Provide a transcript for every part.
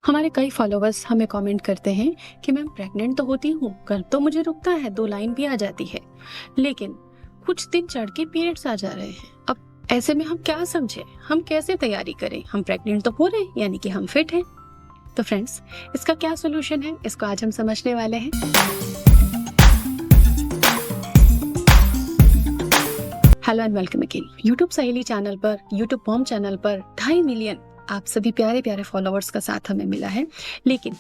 हमारे कई फॉलोवर्स हमें कमेंट करते हैं कि मैम प्रेग्नेंट तो होती हूँ, कर तो मुझे रुकता है, 2 लाइन भी आ जाती है, लेकिन कुछ दिन चढ़ के पीरियड्स आ जा रहे हैं। अब ऐसे में हम क्या समझें, हम कैसे तैयारी करें? हम प्रेग्नेंट तो हो रहे हैं, यानी कि हम फिट हैं। तो फ्रेंड्स, इसका क्या सोल्यूशन है, इसको आज हम समझने वाले हैं। Hello and welcome again. YouTube सहेली चैनल पर, यूट्यूब मॉम चैनल पर 2.5 मिलियन आप सभी प्यारे प्यारे फॉलोवर्स का साथ हमें मिला है, लेकिन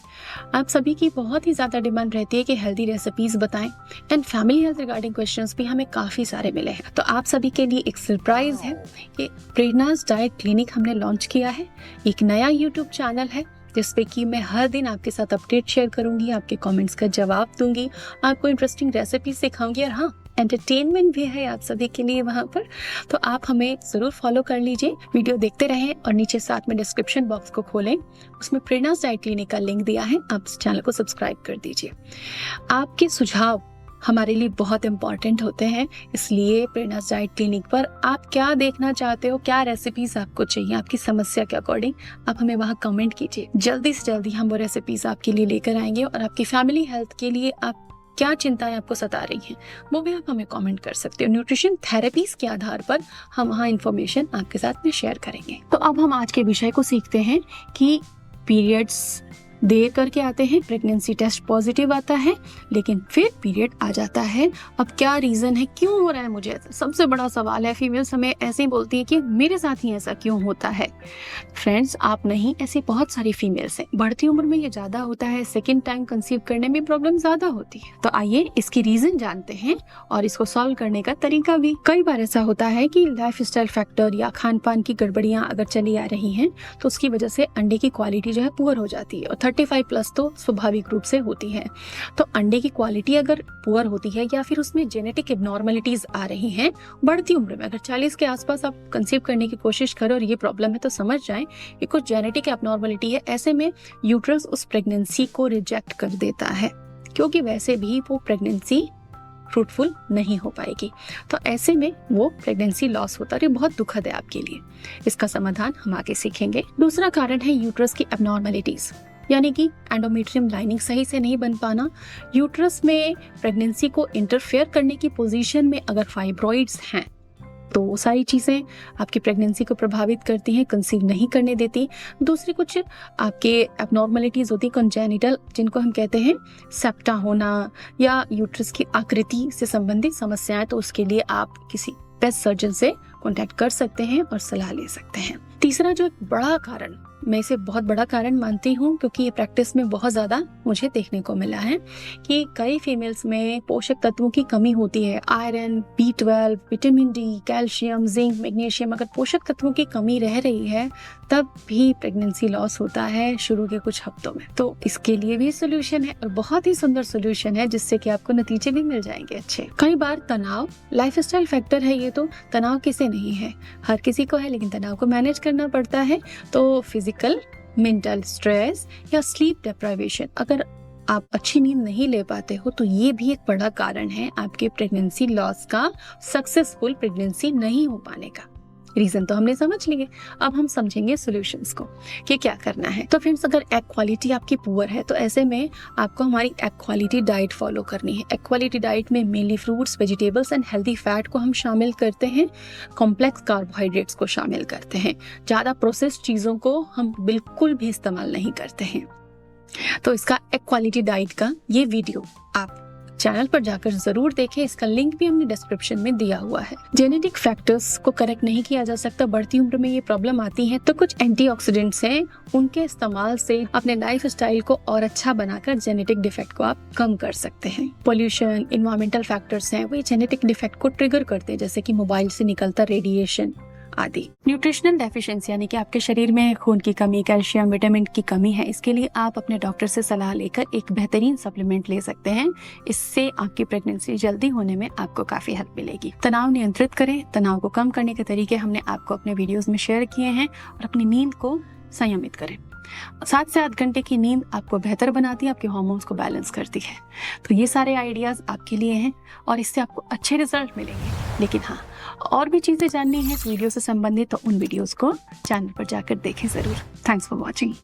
आप सभी की बहुत ही ज़्यादा डिमांड रहती है कि हेल्दी रेसिपीज़ बताएं and family health regarding questions भी हमें काफ़ी सारे मिले हैं। तो आप सभी के लिए एक सरप्राइज़ है कि प्रेरणाज डाइट क्लिनिक हमने लॉन्च किया है। एक नया यूट्यूब चैनल है जिसपे कि मैं हर दिन आपके साथ अपडेट शेयर करूंगी, आपके कमेंट्स का जवाब दूंगी, आपको इंटरेस्टिंग रेसिपी सिखाऊंगी और हाँ, एंटरटेनमेंट भी है आप सभी के लिए वहाँ पर। तो आप हमें ज़रूर फॉलो कर लीजिए, वीडियो देखते रहें और नीचे साथ में डिस्क्रिप्शन बॉक्स को खोलें, उसमें प्रेरणाज डाइट क्लिनिक का लिंक दिया है, आप इस चैनल को सब्सक्राइब कर दीजिए। आपके सुझाव हमारे लिए बहुत इंपॉर्टेंट होते हैं, इसलिए प्रेरणाज डाइट क्लिनिक पर आप क्या देखना चाहते हो, क्या रेसिपीज आपको चाहिए, आपकी समस्या के अकॉर्डिंग आप हमें वहाँ कमेंट कीजिए। जल्दी से जल्दी हम वो रेसिपीज आपके लिए लेकर आएंगे और आपकी फैमिली हेल्थ के लिए आप क्या चिंताएं आपको सता रही हैं वो भी आप हमें कमेंट कर सकते हो। न्यूट्रिशन थेरेपीज के आधार पर हम वहाँ इंफॉर्मेशन आपके साथ में शेयर करेंगे। तो अब हम आज के विषय को सीखते हैं कि पीरियड्स देर करके आते हैं, प्रेगनेंसी टेस्ट पॉजिटिव आता है लेकिन फिर पीरियड आ जाता है। अब क्या रीज़न है, क्यों हो रहा है मुझे ऐसा? सबसे बड़ा सवाल है। फीमेल्स हमें ऐसे ही बोलती है कि मेरे साथ ही ऐसा क्यों होता है। फ्रेंड्स, आप नहीं, ऐसी बहुत सारी फीमेल्स हैं। बढ़ती उम्र में ये ज़्यादा होता है, सेकेंड टाइम कंसीव करने में प्रॉब्लम ज़्यादा होती है। तो आइए इसकी रीज़न जानते हैं और इसको सॉल्व करने का तरीका भी। कई बार ऐसा होता है कि लाइफ स्टाइल फैक्टर या खान पान की गड़बड़ियाँ अगर चली आ रही हैं तो उसकी वजह से अंडे की क्वालिटी जो है पुअर हो जाती है और 35+ तो स्वाभाविक रूप से होती है। तो अंडे की क्वालिटी अगर पुअर होती है या फिर उसमें जेनेटिक एबनॉर्मलिटीज आ रही हैं बढ़ती उम्र में, अगर 40 के आसपास आप कंसीव करने की कोशिश करो और ये प्रॉब्लम है तो समझ जाएं कि कुछ जेनेटिक एबनॉर्मलिटी है। ऐसे में यूट्रस उस प्रेगनेंसी को रिजेक्ट कर देता है क्योंकि वैसे भी वो प्रेगनेंसी फ्रूटफुल नहीं हो पाएगी। तो ऐसे में वो प्रेगनेंसी लॉस होता है। ये बहुत दुखद है आपके लिए। इसका समाधान हम आगे सीखेंगे। दूसरा कारण है यूट्रस की एबनॉर्मलिटीज, यानी कि एंडोमेट्रियम लाइनिंग सही से नहीं बन पाना। यूट्रस में प्रेगनेंसी को इंटरफेयर करने की पोजीशन में अगर फाइब्रॉइड्स हैं तो वो सारी चीज़ें आपकी प्रेगनेंसी को प्रभावित करती हैं, कंसीव नहीं करने देती। दूसरी कुछ आपके एबनॉर्मलिटीज़ होती है कंजेनिटल, जिनको हम कहते हैं सेप्टा होना या यूट्रस की आकृति से संबंधित समस्याएं। तो उसके लिए आप किसी पेस्ट सर्जन से कॉन्टैक्ट कर सकते हैं और सलाह ले सकते हैं। तीसरा जो एक बड़ा कारण, मैं इसे बहुत बड़ा कारण मानती हूँ क्योंकि ये प्रैक्टिस में बहुत ज़्यादा मुझे देखने को मिला है कि कई फीमेल्स में पोषक तत्वों की कमी होती है। Iron, B12, vitamin D, calcium, zinc, magnesium, अगर पोषक तत्वों की कमी रह रही है तब भी प्रेगनेंसी लॉस होता है शुरू के कुछ हफ्तों में। तो इसके लिए भी सोल्यूशन है और बहुत ही सुंदर सोल्यूशन है जिससे कि आपको नतीजे भी मिल जाएंगे अच्छे। कई बार तनाव लाइफस्टाइल फैक्टर है। ये तो तनाव किसे नहीं है, हर किसी को है, लेकिन तनाव को मैनेज करना पड़ता है। तो फिजिकल, मेंटल स्ट्रेस या स्लीप डिप्राइवेशन, अगर आप अच्छी नींद नहीं ले पाते हो तो ये भी एक बड़ा कारण है आपके प्रेगनेंसी लॉस का, सक्सेसफुल प्रेगनेंसी नहीं हो पाने का। रीजन तो हमने समझ लिए, अब हम समझेंगे सॉल्यूशंस को कि क्या करना है। तो फ्रेंड्स, अगर एग क्वालिटी आपकी पुअर है तो ऐसे में आपको हमारी एग क्वालिटी डाइट फॉलो करनी है। एग क्वालिटी डाइट में mainly fruits, vegetables and healthy fat को हम शामिल करते हैं, कॉम्प्लेक्स कार्बोहाइड्रेट्स को शामिल करते हैं, ज़्यादा प्रोसेस्ड चीज़ों को हम बिल्कुल भी इस्तेमाल नहीं करते हैं। तो इसका एग क्वालिटी डाइट का ये वीडियो आप चैनल पर जाकर जरूर देखें, इसका लिंक भी हमने डिस्क्रिप्शन में दिया हुआ है। जेनेटिक फैक्टर्स को करेक्ट नहीं किया जा सकता, बढ़ती उम्र में ये प्रॉब्लम आती है, तो कुछ एंटीऑक्सीडेंट्स हैं, उनके इस्तेमाल से अपने लाइफ स्टाइल को और अच्छा बनाकर जेनेटिक डिफेक्ट को आप कम कर सकते हैं। पोल्यूशन, इन्वायरमेंटल फैक्टर्स हैं, वो जेनेटिक डिफेक्ट को ट्रिगर करते हैं, जैसे कि मोबाइल से निकलता रेडिएशन आदि। न्यूट्रिशनल डेफिशिएंसी, यानी कि आपके शरीर में खून की कमी, कैल्शियम, विटामिन की कमी है, इसके लिए आप अपने डॉक्टर से सलाह लेकर एक बेहतरीन सप्लीमेंट ले सकते हैं। इससे आपकी प्रेगनेंसी जल्दी होने में आपको काफी हेल्प मिलेगी। तनाव नियंत्रित करें, तनाव को कम करने के तरीके हमने आपको अपने वीडियोस में शेयर किए हैं और अपनी नींद को संयमित करें। 7 से 8 घंटे की नींद आपको बेहतर बनाती है, आपके हार्मोन्स को बैलेंस करती है। तो ये सारे आइडियाज आपके लिए हैं और इससे आपको अच्छे रिजल्ट मिलेंगे। लेकिन हाँ, और भी चीजें जाननी है इस वीडियो से संबंधित तो उन वीडियोस को चैनल पर जाकर देखें जरूर। Thanks for watching.